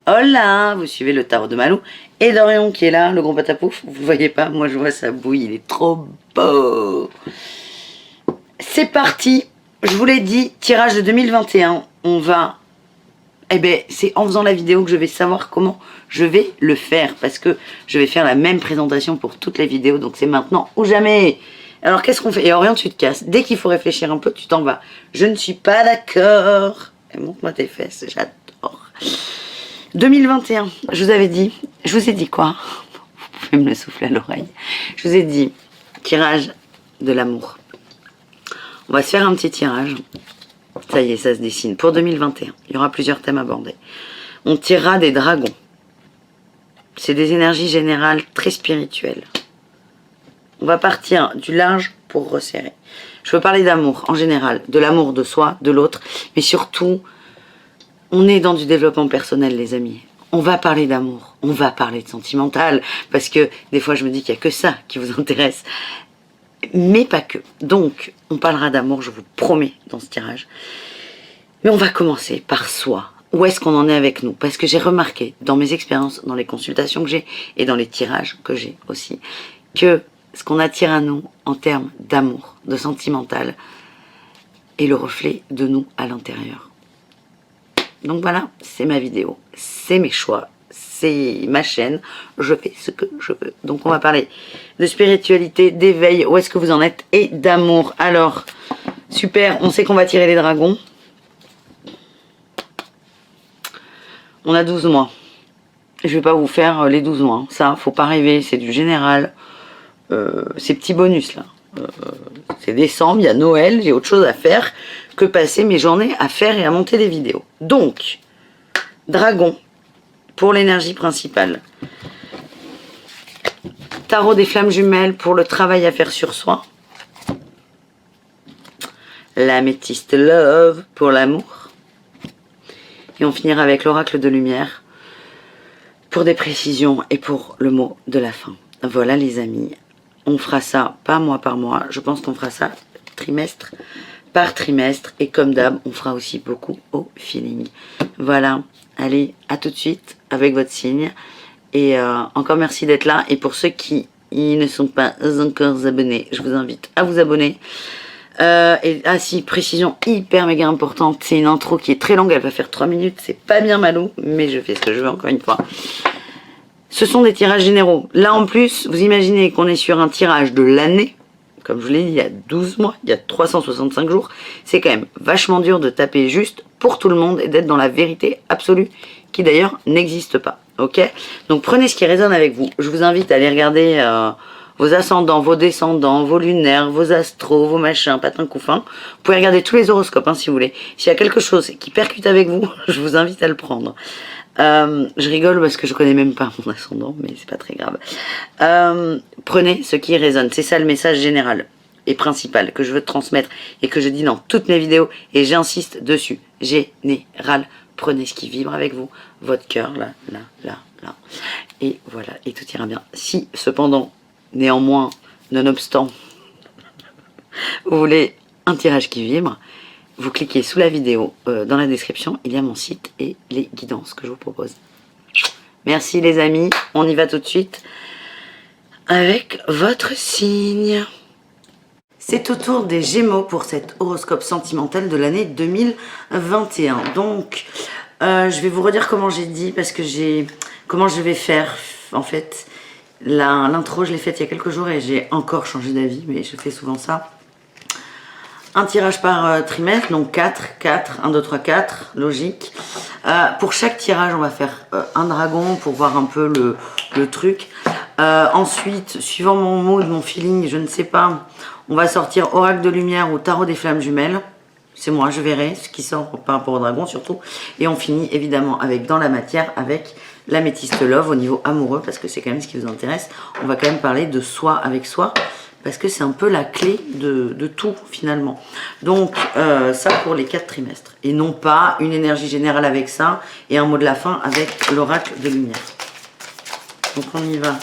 Hola, vous suivez le tarot de Malou et Dorian qui est là, le gros patapouf. Vous le voyez pas, moi je vois sa bouille, il est trop beau. C'est parti, je vous l'ai dit, tirage de 2021, on va... Eh ben, c'est en faisant la vidéo que je vais savoir comment je vais le faire, parce que je vais faire la même présentation pour toutes les vidéos, donc c'est maintenant ou jamais. Alors qu'est-ce qu'on fait? Et Orion, tu te casses. Dès qu'il faut réfléchir un peu, tu t'en vas. Je ne suis pas d'accord. Montre-moi tes fesses, j'adore. 2021, je vous ai dit quoi? Vous pouvez me le souffler à l'oreille. Je vous ai dit, tirage de l'amour. On va se faire un petit tirage. Ça y est, ça se dessine. Pour 2021, il y aura plusieurs thèmes abordés. On tirera des dragons. C'est des énergies générales très spirituelles. On va partir du large pour resserrer. Je veux parler d'amour en général, de l'amour de soi, de l'autre, mais surtout... On est dans du développement personnel, les amis. On va parler d'amour, on va parler de sentimental, parce que des fois je me dis qu'il n'y a que ça qui vous intéresse, mais pas que. Donc, on parlera d'amour, je vous promets, dans ce tirage. Mais on va commencer par soi. Où est-ce qu'on en est avec nous? Parce que j'ai remarqué, dans mes expériences, dans les consultations que j'ai, et dans les tirages que j'ai aussi, que ce qu'on attire à nous, en termes d'amour, de sentimental, est le reflet de nous à l'intérieur. Donc voilà, c'est ma vidéo, c'est mes choix, c'est ma chaîne, je fais ce que je veux. Donc on va parler de spiritualité, d'éveil, où est-ce que vous en êtes, et d'amour. Alors, super, on sait qu'on va tirer les dragons. On a 12 mois. Je vais pas vous faire les 12 mois, ça, faut pas rêver, c'est du général. Ces petits bonus là. C'est décembre, il y a Noël, j'ai autre chose à faire que passer mes journées à faire et à monter des vidéos. Donc, dragon, pour l'énergie principale. Tarot des flammes jumelles pour le travail à faire sur soi. L'améthyste love pour l'amour. Et on finira avec l'oracle de lumière pour des précisions et pour le mot de la fin. Voilà les amis. On fera ça pas mois par mois, je pense qu'on fera ça trimestre par trimestre. Et comme d'hab, on fera aussi beaucoup au feeling. Voilà, allez, à tout de suite avec votre signe. Et encore merci d'être là. Et pour ceux qui ne sont pas encore abonnés, je vous invite à vous abonner. Si, précision hyper méga importante, c'est une intro qui est très longue, elle va faire 3 minutes, c'est pas bien Malou, mais je fais ce que je veux encore une fois. Ce sont des tirages généraux. Là, en plus, vous imaginez qu'on est sur un tirage de l'année. Comme je vous l'ai dit, il y a 12 mois, il y a 365 jours. C'est quand même vachement dur de taper juste pour tout le monde et d'être dans la vérité absolue, qui d'ailleurs n'existe pas. Ok? Donc, prenez ce qui résonne avec vous. Je vous invite à aller regarder vos ascendants, vos descendants, vos lunaires, vos astros, vos machins, patins couffins. Vous pouvez regarder tous les horoscopes, hein, si vous voulez. S'il y a quelque chose qui percute avec vous, je vous invite à le prendre. Je rigole parce que je connais même pas mon ascendant, mais c'est pas très grave. Prenez ce qui résonne, c'est ça le message général et principal que je veux transmettre et que je dis dans toutes mes vidéos et j'insiste dessus. Général, prenez ce qui vibre avec vous, votre cœur, là, là, là, là. Et voilà, et tout ira bien. Si cependant, néanmoins, nonobstant, vous voulez un tirage qui vibre, vous cliquez sous la vidéo, dans la description, il y a mon site et les guidances que je vous propose. Merci les amis, on y va tout de suite avec votre signe. C'est au tour des Gémeaux pour cet horoscope sentimental de l'année 2021. Donc, je vais vous redire comment j'ai dit, parce que comment je vais faire, en fait. L'intro, je l'ai faite il y a quelques jours et j'ai encore changé d'avis, mais je fais souvent ça. Un tirage par trimestre, donc 4, 1, 2, 3, 4, logique. Pour chaque tirage, on va faire un dragon pour voir un peu le truc. Ensuite, suivant mon mood, mon feeling, je ne sais pas, on va sortir oracle de lumière ou tarot des flammes jumelles. C'est moi, je verrai ce qui sort par rapport au dragon surtout. Et on finit évidemment avec dans la matière avec l'améthyste love au niveau amoureux, parce que c'est quand même ce qui vous intéresse. On va quand même parler de soi avec soi, parce que c'est un peu la clé de tout finalement. Donc ça pour les 4 trimestres. Et non pas une énergie générale avec ça et un mot de la fin avec l'oracle de lumière. Donc on y va.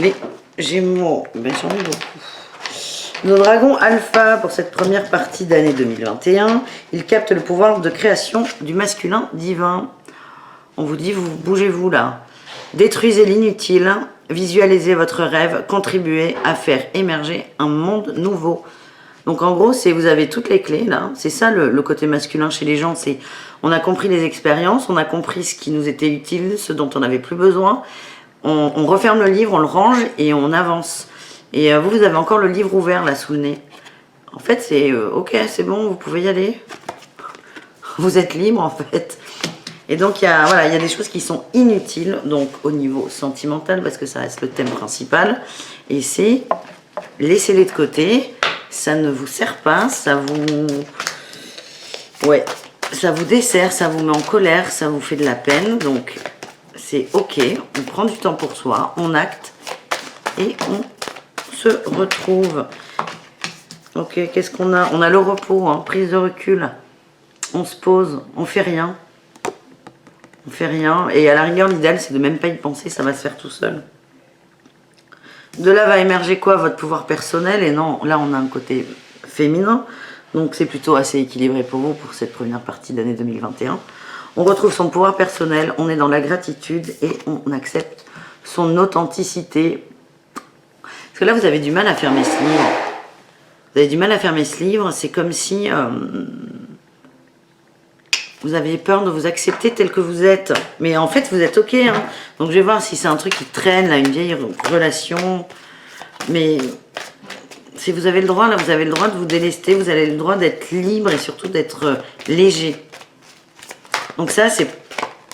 Les Gémeaux, bien sûr, beaucoup. Nos dragons alpha pour cette première partie d'année 2021, ils captent le pouvoir de création du masculin divin. On vous dit, vous bougez-vous là. Détruisez l'inutile, visualisez votre rêve, contribuez à faire émerger un monde nouveau. Donc en gros, c'est vous avez toutes les clés là. C'est ça le côté masculin chez les gens. C'est on a compris les expériences, on a compris ce qui nous était utile, ce dont on n'avait plus besoin. On referme le livre, on le range et on avance. Et vous avez encore le livre ouvert là sous le nez. En fait, c'est ok, c'est bon, vous pouvez y aller. Vous êtes libre en fait. Et donc il y a des choses qui sont inutiles, donc au niveau sentimental, parce que ça reste le thème principal. Et c'est laissez-les de côté. Ça ne vous sert pas, ça vous dessert, ça vous met en colère, ça vous fait de la peine. Donc c'est ok, on prend du temps pour soi, on acte et on se retrouve. Ok, qu'est-ce qu'on a? On a le repos, hein, prise de recul. On se pose, on fait rien. On fait rien. Et à la rigueur, l'idéal, c'est de même pas y penser, ça va se faire tout seul. De là va émerger quoi? Votre pouvoir personnel. Et non, là, on a un côté féminin. Donc, c'est plutôt assez équilibré pour vous pour cette première partie d'année 2021. On retrouve son pouvoir personnel. On est dans la gratitude et on accepte son authenticité. Parce que là, vous avez du mal à fermer ce livre. Vous avez du mal à fermer ce livre. C'est comme si vous aviez peur de vous accepter tel que vous êtes. Mais en fait, vous êtes ok. Hein. Donc, je vais voir si c'est un truc qui traîne, là, une vieille relation. Mais si vous avez le droit, là, vous avez le droit de vous délester. Vous avez le droit d'être libre et surtout d'être léger. Donc ça, c'est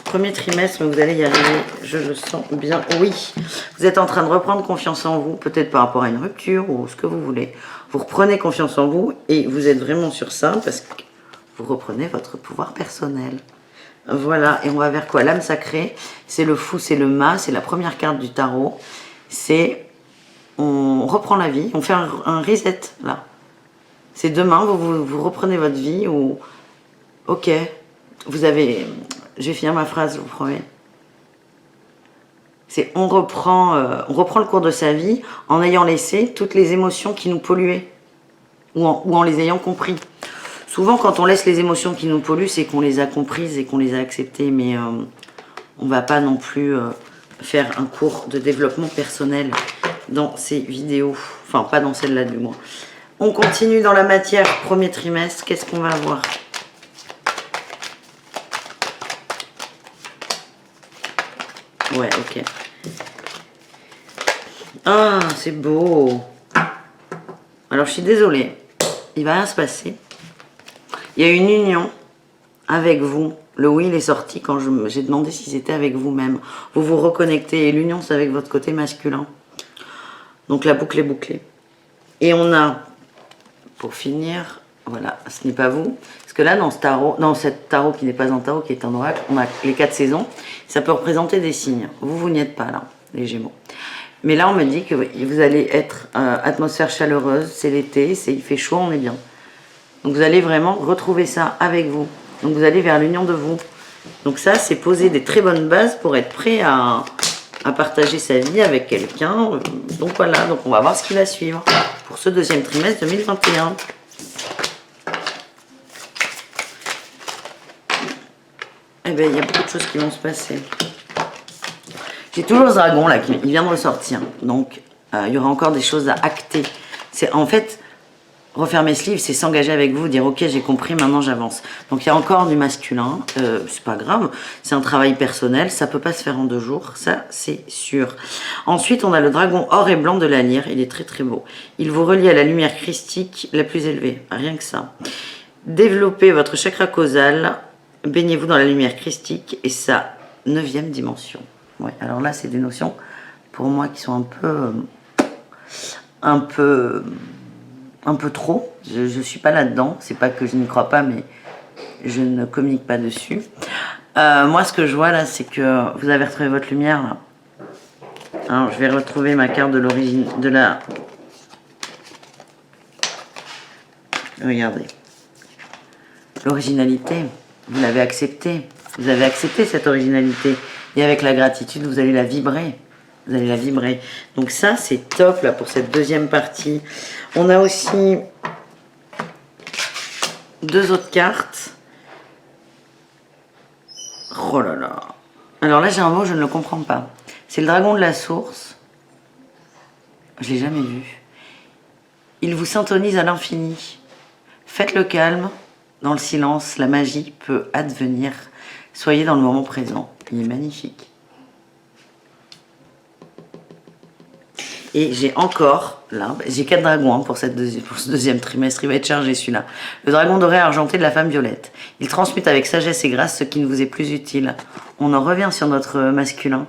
premier trimestre, mais vous allez y arriver. Je le sens bien. Oui, vous êtes en train de reprendre confiance en vous, peut-être par rapport à une rupture ou ce que vous voulez. Vous reprenez confiance en vous et vous êtes vraiment sur ça parce que vous reprenez votre pouvoir personnel. Voilà, et on va vers quoi? L'âme sacrée, c'est le fou, c'est le mât, c'est la première carte du tarot. C'est, on reprend la vie, on fait un reset, là. C'est demain, vous reprenez votre vie ou... Ok, vous avez... Je vais finir ma phrase, je vous promets. C'est on reprend le cours de sa vie en ayant laissé toutes les émotions qui nous polluaient ou en les ayant compris. Souvent, quand on laisse les émotions qui nous polluent, c'est qu'on les a comprises et qu'on les a acceptées, mais on ne va pas non plus faire un cours de développement personnel dans ces vidéos. Enfin, pas dans celle-là du moins. On continue dans la matière, premier trimestre. Qu'est-ce qu'on va avoir? Ouais, ok. Ah, c'est beau. Alors, je suis désolée. Il va rien se passer. Il y a une union avec vous. Le oui, il est sorti quand j'ai demandé si c'était avec vous-même. Vous vous reconnectez et l'union, c'est avec votre côté masculin. Donc, la boucle est bouclée. Et on a, pour finir, voilà, ce n'est pas vous. Parce que là, dans ce tarot, dans cette tarot qui n'est pas un tarot, qui est un oracle, on a les 4 saisons. Ça peut représenter des signes. Vous n'y êtes pas là, les Gémeaux. Mais là, on me dit que vous allez être atmosphère chaleureuse, c'est l'été, il fait chaud, on est bien. Donc vous allez vraiment retrouver ça avec vous. Donc vous allez vers l'union de vous. Donc ça, c'est poser des très bonnes bases pour être prêt à partager sa vie avec quelqu'un. Donc voilà, donc on va voir ce qui va suivre pour ce deuxième trimestre 2021. Eh bien, il y a beaucoup de choses qui vont se passer. J'ai toujours ce dragon là, il vient de ressortir. Donc, il y aura encore des choses à acter. C'est en fait, refermer ce livre, c'est s'engager avec vous, dire ok, j'ai compris, maintenant j'avance. Donc, il y a encore du masculin, c'est pas grave. C'est un travail personnel, ça peut pas se faire en 2 jours, ça c'est sûr. Ensuite, on a le dragon or et blanc de la lyre, il est très très beau. Il vous relie à la lumière christique la plus élevée, rien que ça. Développez votre chakra causal, baignez-vous dans la lumière christique et sa 9e dimension. Ouais, alors là, c'est des notions pour moi qui sont un peu trop. Je suis pas là-dedans. C'est pas que je n'y crois pas, mais je ne communique pas dessus. Moi, ce que je vois là, c'est que vous avez retrouvé votre lumière là. Alors, je vais retrouver ma carte de l'origine, de la... Regardez. L'originalité, vous l'avez acceptée. Vous avez accepté cette originalité. Et avec la gratitude, vous allez la vibrer. Vous allez la vibrer. Donc ça, c'est top là pour cette deuxième partie. On a aussi 2 autres cartes. Oh là là. Alors là, j'ai un mot, je ne le comprends pas. C'est le dragon de la source. Je l'ai jamais vu. Il vous syntonise à l'infini. Faites le calme. Dans le silence, la magie peut advenir. Soyez dans le moment présent. Il est magnifique. Et j'ai encore, là, j'ai 4 dragons hein, pour ce deuxième trimestre, il va être chargé celui-là. Le dragon doré argenté de la femme violette. Il transmute avec sagesse et grâce ce qui ne vous est plus utile. On en revient sur notre masculin.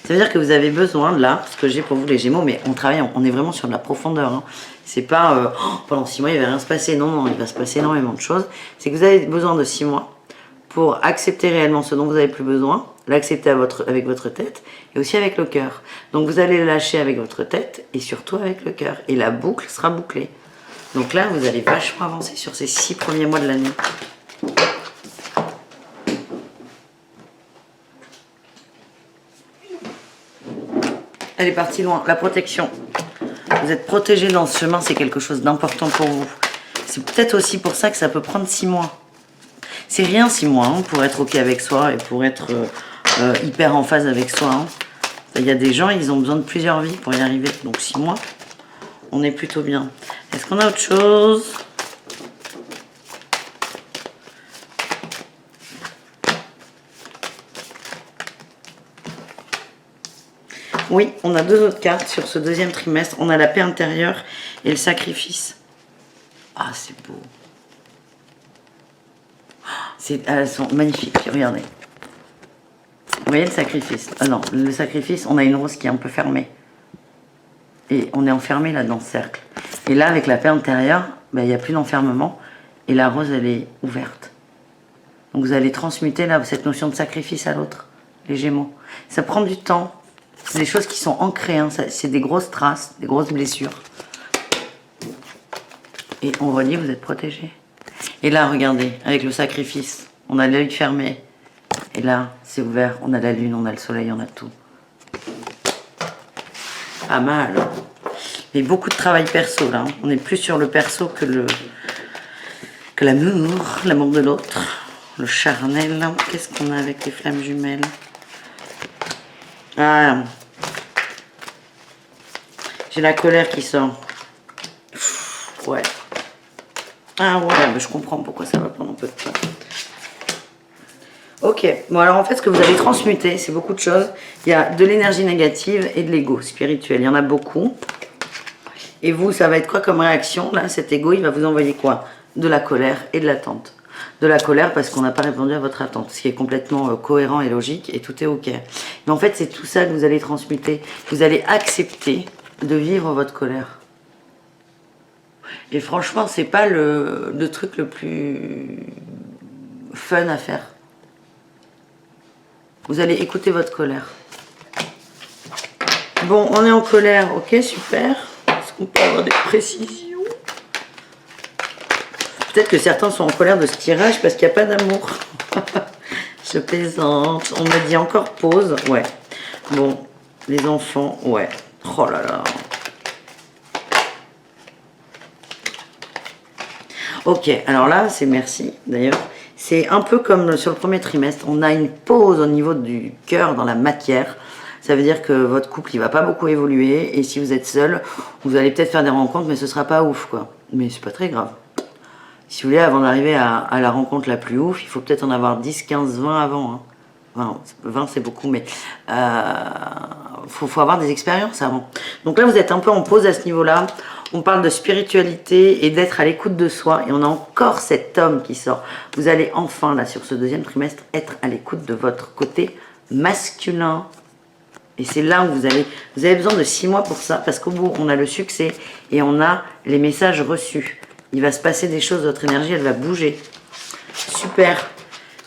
Ça veut dire que vous avez besoin de là, ce que j'ai pour vous les Gémeaux, mais on travaille, on est vraiment sur de la profondeur. Hein. C'est pas pendant 6 mois il va rien se passer, non, non, il va se passer énormément de choses. C'est que vous avez besoin de 6 mois pour accepter réellement ce dont vous avez plus besoin, l'accepter avec votre tête et aussi avec le cœur. Donc vous allez le lâcher avec votre tête et surtout avec le cœur. Et la boucle sera bouclée. Donc là, vous allez vachement avancer sur ces 6 premiers mois de l'année. Elle est partie loin. La protection. Vous êtes protégé dans ce chemin, c'est quelque chose d'important pour vous. C'est peut-être aussi pour ça que ça peut prendre 6 mois. C'est rien 6 mois hein, pour être ok avec soi et pour être hyper en phase avec soi. Hein. Il y a des gens, ils ont besoin de plusieurs vies pour y arriver. Donc 6 mois, on est plutôt bien. Est-ce qu'on a autre chose? Oui, on a 2 autres cartes sur ce deuxième trimestre. On a la paix intérieure et le sacrifice. Ah, c'est beau. Elles sont magnifiques, regardez. Vous voyez le sacrifice? Ah non, le sacrifice, on a une rose qui est un peu fermée. Et on est enfermé là dans ce cercle. Et là, avec la paix intérieure, il n'y a plus d'enfermement. Et la rose, elle est ouverte. Donc vous allez transmuter là cette notion de sacrifice à l'autre, les Gémeaux. Ça prend du temps. C'est des choses qui sont ancrées. Hein. C'est des grosses traces, des grosses blessures. Et on redit, vous êtes protégés. Et là, regardez, avec le sacrifice, on a l'œil fermé. Et là, c'est ouvert, on a la lune, on a le soleil, on a tout. Pas mal. Mais beaucoup de travail perso, là. On est plus sur le perso que l'amour de l'autre. Le charnel. Qu'est-ce qu'on a avec les flammes jumelles? Ah. J'ai la colère qui sort. Ouais. Ah ouais, mais je comprends pourquoi ça va prendre un peu de temps. Ok, bon alors en fait ce que vous allez transmuter, c'est beaucoup de choses. Il y a de l'énergie négative et de l'ego spirituel, il y en a beaucoup. Et vous, ça va être quoi comme réaction? Là, cet ego, il va vous envoyer quoi? De la colère et de l'attente. De la colère parce qu'on n'a pas répondu à votre attente, ce qui est complètement cohérent et logique, et tout est ok. Mais en fait, c'est tout ça que vous allez transmuter. Vous allez accepter de vivre votre colère. Et franchement, c'est pas le truc le plus fun à faire. Vous allez écouter votre colère. Bon, on est en colère, ok, super. Est-ce qu'on peut avoir des précisions? Peut-être que certains sont en colère de ce tirage parce qu'il n'y a pas d'amour. Je plaisante. On m'a dit encore pause. Ouais. Bon, les enfants, ouais. Oh là là. Ok, alors là, c'est merci d'ailleurs. C'est un peu comme sur le premier trimestre. On a une pause au niveau du cœur dans la matière. Ça veut dire que votre couple, il va pas beaucoup évoluer. Et si vous êtes seul, vous allez peut-être faire des rencontres, mais ce sera pas ouf, quoi. Mais c'est pas très grave. Si vous voulez, avant d'arriver à la rencontre la plus ouf, il faut peut-être en avoir 10, 15, 20 avant. Hein. Enfin, 20, c'est beaucoup, mais faut avoir des expériences avant. Donc là, vous êtes un peu en pause à ce niveau-là. On parle de spiritualité et d'être à l'écoute de soi. Et on a encore cet homme qui sort. Vous allez enfin, là, sur ce deuxième trimestre, être à l'écoute de votre côté masculin. Et c'est là où vous avez besoin de 6 mois pour ça. Parce qu'au bout, on a le succès et on a les messages reçus. Il va se passer des choses, votre énergie, elle va bouger. Super.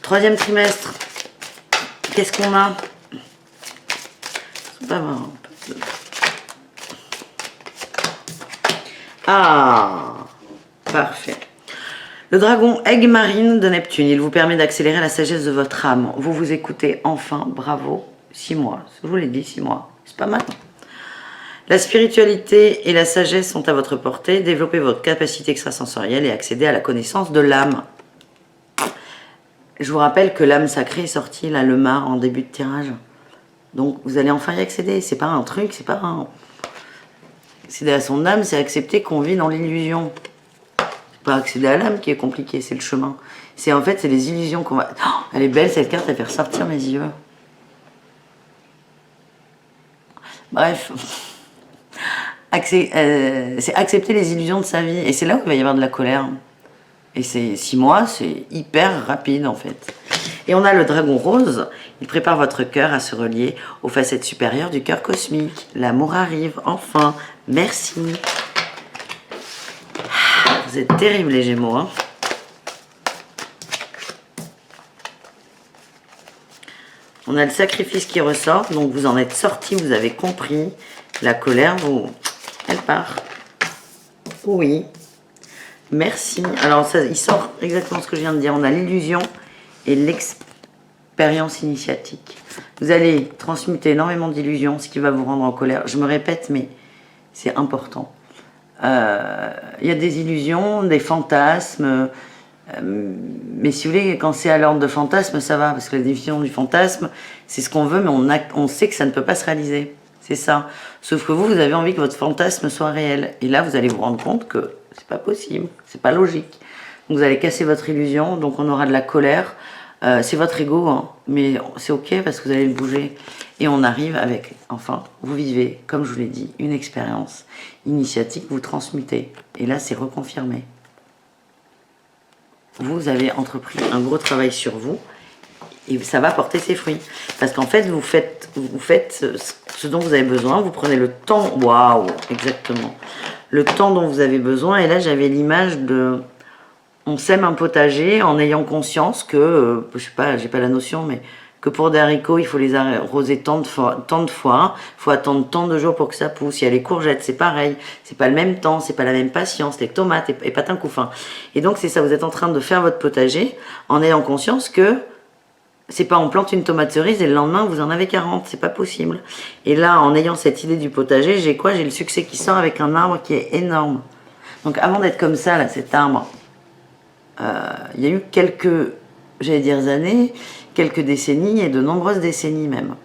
Troisième trimestre. Qu'est-ce qu'on a? Pas mal. Ah, parfait. Le dragon aigle marine de Neptune, il vous permet d'accélérer la sagesse de votre âme. Vous vous écoutez enfin, bravo. 6 mois, je vous l'ai dit, 6 mois. C'est pas mal. La spiritualité et la sagesse sont à votre portée. Développez votre capacité extrasensorielle et accédez à la connaissance de l'âme. Je vous rappelle que l'âme sacrée est sortie, là, le mât, en début de tirage. Donc, vous allez enfin y accéder. C'est pas un truc, c'est pas un... Accéder à son âme, c'est accepter qu'on vit dans l'illusion. C'est pas accéder à l'âme qui est compliqué, c'est le chemin. C'est en fait, c'est les illusions qu'on va... Oh, elle est belle cette carte, elle fait ressortir mes yeux. Bref. C'est accepter les illusions de sa vie. Et c'est là où il va y avoir de la colère. Et c'est 6 mois, c'est hyper rapide en fait. Et on a le dragon rose. Il prépare votre cœur à se relier aux facettes supérieures du cœur cosmique. L'amour arrive, enfin. Merci. Vous êtes terribles les Gémeaux, hein. On a le sacrifice qui ressort, donc vous en êtes sortis, vous avez compris. La colère, elle part. Oui. Merci. Alors, ça, il sort exactement ce que je viens de dire. On a l'illusion et l'expérience initiatique. Vous allez transmuter énormément d'illusions, ce qui va vous rendre en colère. Je me répète, mais c'est important. Il y a des illusions, des fantasmes. Mais si vous voulez, quand c'est à l'ordre de fantasme, ça va. Parce que la définition du fantasme, c'est ce qu'on veut, mais on sait que ça ne peut pas se réaliser. C'est ça. Sauf que vous avez envie que votre fantasme soit réel. Et là, vous allez vous rendre compte que c'est pas possible, c'est pas logique. Donc vous allez casser votre illusion, donc on aura de la colère. C'est votre ego, hein, mais c'est ok parce que vous allez le bouger. Et on arrive avec, enfin, vous vivez, comme je vous l'ai dit, une expérience initiatique, vous transmutez. Et là, c'est reconfirmé. Vous avez entrepris un gros travail sur vous et ça va porter ses fruits. Parce qu'en fait, vous faites ce dont vous avez besoin, vous prenez le temps, waouh, exactement, le temps dont vous avez besoin. Et là, j'avais l'image de, on sème un potager en ayant conscience que, je sais pas, j'ai pas la notion, mais que pour des haricots, il faut les arroser tant de fois, il faut attendre tant de jours pour que ça pousse. Il y a les courgettes, c'est pareil, c'est pas le même temps, c'est pas la même patience, les tomates et patins couffins. Et donc c'est ça, vous êtes en train de faire votre potager en ayant conscience que c'est pas on plante une tomate cerise et le lendemain vous en avez 40, c'est pas possible. Et là, en ayant cette idée du potager, j'ai quoi? J'ai le succès qui sort avec un arbre qui est énorme. Donc avant d'être comme ça, là, cet arbre, il y a eu quelques, j'allais dire années, quelques décennies et de nombreuses décennies même.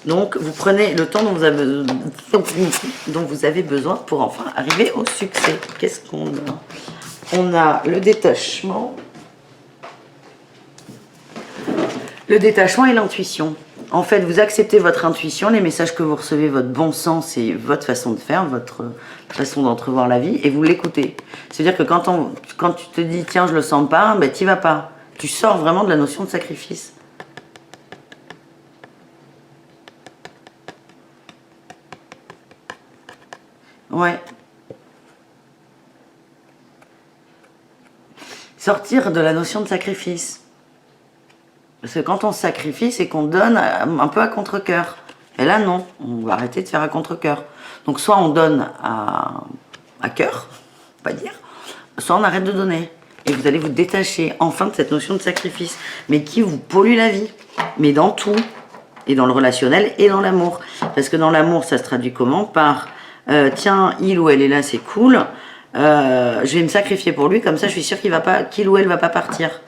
Donc vous prenez le temps dont vous avez besoin pour enfin arriver au succès. Qu'est-ce qu'on a? On a le détachement. Le détachement et l'intuition. En fait, vous acceptez votre intuition, les messages que vous recevez, votre bon sens et votre façon de faire, votre façon d'entrevoir la vie, et vous l'écoutez. C'est-à-dire que quand tu te dis, tiens, je le sens pas, ben t'y vas pas. Tu sors vraiment de la notion de sacrifice. Ouais. Sortir de la notion de sacrifice. Parce que quand on se sacrifie, c'est qu'on donne un peu à contre-cœur. Et là, non, on va arrêter de faire à contre-cœur. Donc soit on donne à cœur, on va dire, soit on arrête de donner. Et vous allez vous détacher enfin de cette notion de sacrifice, mais qui vous pollue la vie. Mais dans tout, et dans le relationnel et dans l'amour. Parce que dans l'amour, ça se traduit comment? Par, tiens, il ou elle est là, c'est cool, je vais me sacrifier pour lui, comme ça je suis sûre qu'il ou elle va pas partir.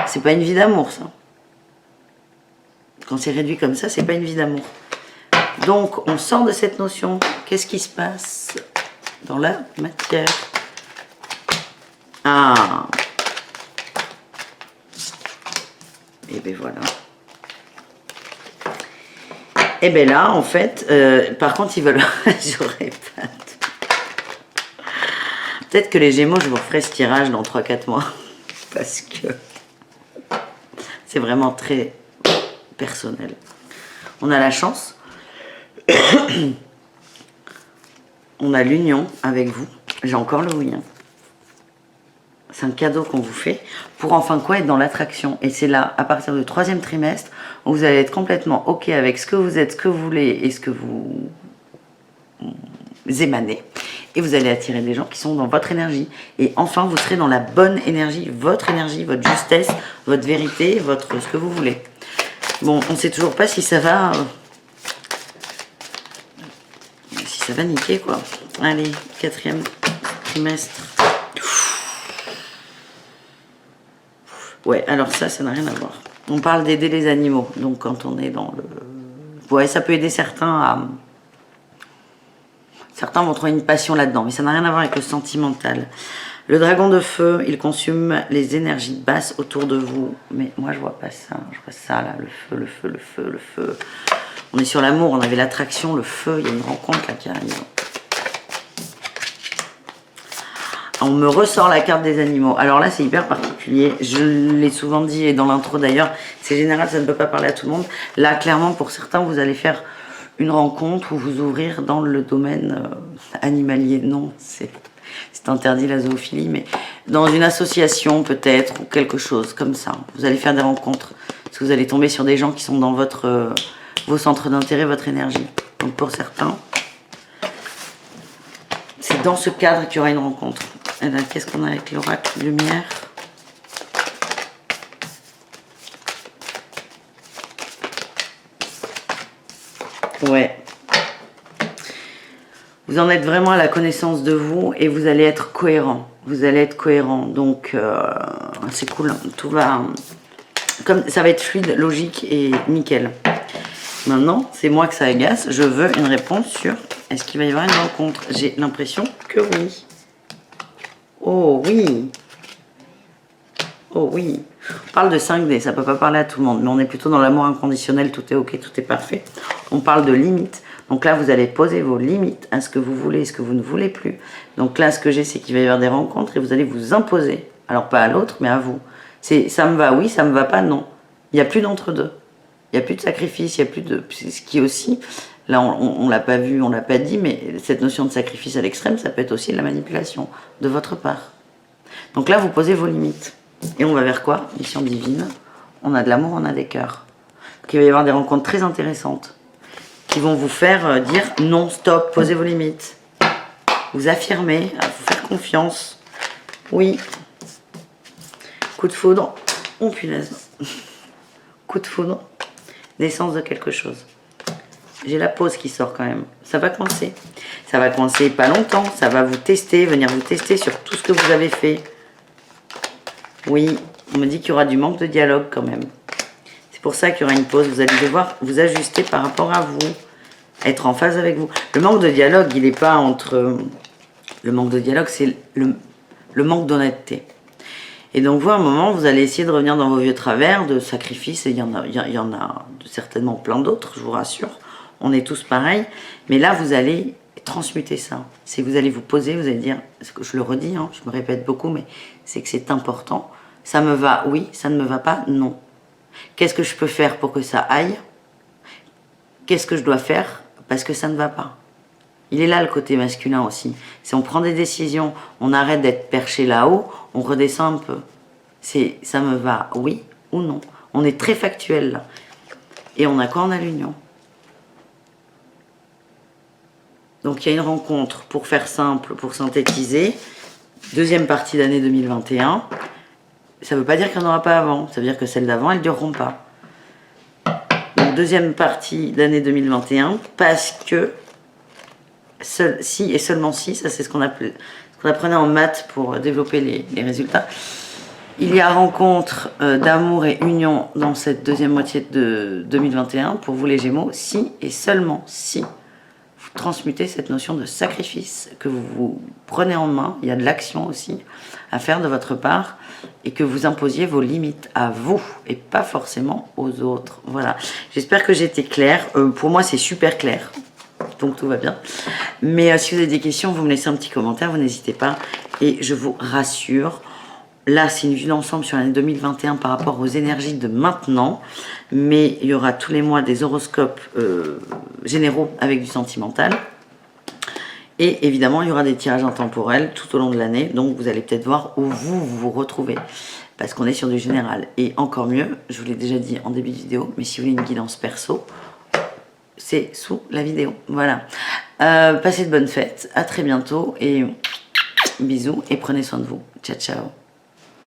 C'est pas une vie d'amour, ça. Quand c'est réduit comme ça, c'est pas une vie d'amour. Donc, on sort de cette notion. Qu'est-ce qui se passe dans la matière? Ah. Et ben voilà. Et ben là, en fait, par contre, ils veulent... J'aurais pas... Peut-être que les Gémeaux, je vous referai ce tirage dans 3-4 mois. Parce que c'est vraiment très personnel. On a la chance. On a l'union avec vous. J'ai encore le oui. Hein. C'est un cadeau qu'on vous fait pour enfin quoi être dans l'attraction. Et c'est là, à partir du 3e trimestre, où vous allez être complètement OK avec ce que vous êtes, ce que vous voulez et ce que vous émanez. Et vous allez attirer des gens qui sont dans votre énergie. Et enfin, vous serez dans la bonne énergie, votre justesse, votre vérité, ce que vous voulez. Bon, on ne sait toujours pas si ça va... si ça va niquer, quoi. Allez, 4e trimestre. Ouais, alors ça n'a rien à voir. On parle d'aider les animaux. Donc quand on est dans le... Ouais, ça peut aider certains à... Certains vont trouver une passion là-dedans, mais ça n'a rien à voir avec le sentimental. Le dragon de feu, il consume les énergies basses autour de vous. Mais moi, je vois pas ça. Je vois ça, là, le feu, le feu, le feu, le feu. On est sur l'amour, on avait l'attraction, le feu. Il y a une rencontre là qui arrive. On me ressort la carte des animaux. Alors là, c'est hyper particulier. Je l'ai souvent dit, et dans l'intro d'ailleurs, c'est général, ça ne peut pas parler à tout le monde. Là, clairement, pour certains, vous allez faire une rencontre ou vous ouvrir dans le domaine animalier. Non, c'est interdit la zoophilie, mais dans une association peut-être, ou quelque chose comme ça. Vous allez faire des rencontres, parce que vous allez tomber sur des gens qui sont dans vos centres d'intérêt, votre énergie. Donc pour certains, c'est dans ce cadre qu'il y aura une rencontre. Et là, qu'est-ce qu'on a avec l'oracle lumière? Ouais. Vous en êtes vraiment à la connaissance de vous et vous allez être cohérent. Vous allez être cohérent. Donc, c'est cool. Tout va... Comme ça va être fluide, logique et nickel. Maintenant, c'est moi que ça agace. Je veux une réponse sur est-ce qu'il va y avoir une rencontre? J'ai l'impression que oui. Oh oui. Oh oui. On parle de 5D, ça peut pas parler à tout le monde, mais on est plutôt dans l'amour inconditionnel, tout est ok, tout est parfait. On parle de limites. Donc là, vous allez poser vos limites à ce que vous voulez et ce que vous ne voulez plus. Donc là, ce que j'ai, c'est qu'il va y avoir des rencontres et vous allez vous imposer. Alors pas à l'autre, mais à vous. C'est ça me va, oui, ça me va pas, non. Il n'y a plus d'entre-deux. Il n'y a plus de sacrifice, il n'y a plus de... Ce qui est aussi, là, on l'a pas vu, on l'a pas dit, mais cette notion de sacrifice à l'extrême, ça peut être aussi de la manipulation de votre part. Donc là, vous posez vos limites. Et on va vers quoi? Mission divine. On a de l'amour, on a des cœurs. Donc il va y avoir des rencontres très intéressantes qui vont vous faire dire non, stop, posez vos limites. Vous affirmez, à vous faire confiance. Oui. Coup de foudre. Oh punaise. Coup de foudre. Naissance de quelque chose. J'ai la pause qui sort quand même. Ça va coincer. Ça va coincer pas longtemps. Ça va vous tester, venir vous tester sur tout ce que vous avez fait. Oui, on me dit qu'il y aura du manque de dialogue quand même. C'est pour ça qu'il y aura une pause. Vous allez devoir vous ajuster par rapport à vous. Être en phase avec vous. Le manque de dialogue, il n'est pas entre... Le manque de dialogue, c'est le manque d'honnêteté. Et donc, vous, à un moment, vous allez essayer de revenir dans vos vieux travers de sacrifices. Et il y en a certainement plein d'autres, je vous rassure. On est tous pareils. Mais là, vous allez transmuter ça. C'est que vous allez vous poser, vous allez dire... Je le redis, hein, je me répète beaucoup, mais c'est que c'est important. Ça me va, oui. Ça ne me va pas, non. Qu'est-ce que je peux faire pour que ça aille? Qu'est-ce que je dois faire parce que ça ne va pas? Il est là le côté masculin aussi. Si on prend des décisions, on arrête d'être perché là-haut, on redescend un peu. C'est ça me va, oui ou non. On est très factuel là. Et on a quoi? On a l'union. Donc il y a une rencontre, pour faire simple, pour synthétiser. Deuxième partie d'année 2021. Ça ne veut pas dire qu'il n'y en aura pas avant. Ça veut dire que celles d'avant, elles ne dureront pas. Donc deuxième partie d'année 2021, parce que si et seulement si, ça c'est ce qu'on apprenait en maths pour développer les résultats. Il y a rencontre d'amour et union dans cette deuxième moitié de 2021 pour vous les Gémeaux, si et seulement si vous transmutez cette notion de sacrifice, que vous prenez en main, il y a de l'action aussi à faire de votre part, et que vous imposiez vos limites à vous et pas forcément aux autres. Voilà, j'espère que j'ai été claire. Pour moi c'est super clair. Donc tout va bien. Mais si vous avez des questions, vous me laissez un petit commentaire, vous n'hésitez pas. Et je vous rassure, là c'est une vue d'ensemble sur l'année 2021 par rapport aux énergies de maintenant. Mais il y aura tous les mois des horoscopes généraux avec du sentimental. Et évidemment, il y aura des tirages intemporels tout au long de l'année. Donc vous allez peut-être voir où vous vous retrouvez. Parce qu'on est sur du général. Et encore mieux, je vous l'ai déjà dit en début de vidéo, mais si vous voulez une guidance perso, c'est sous la vidéo. Voilà. Passez de bonnes fêtes. À très bientôt. Et bisous. Et prenez soin de vous. Ciao, ciao.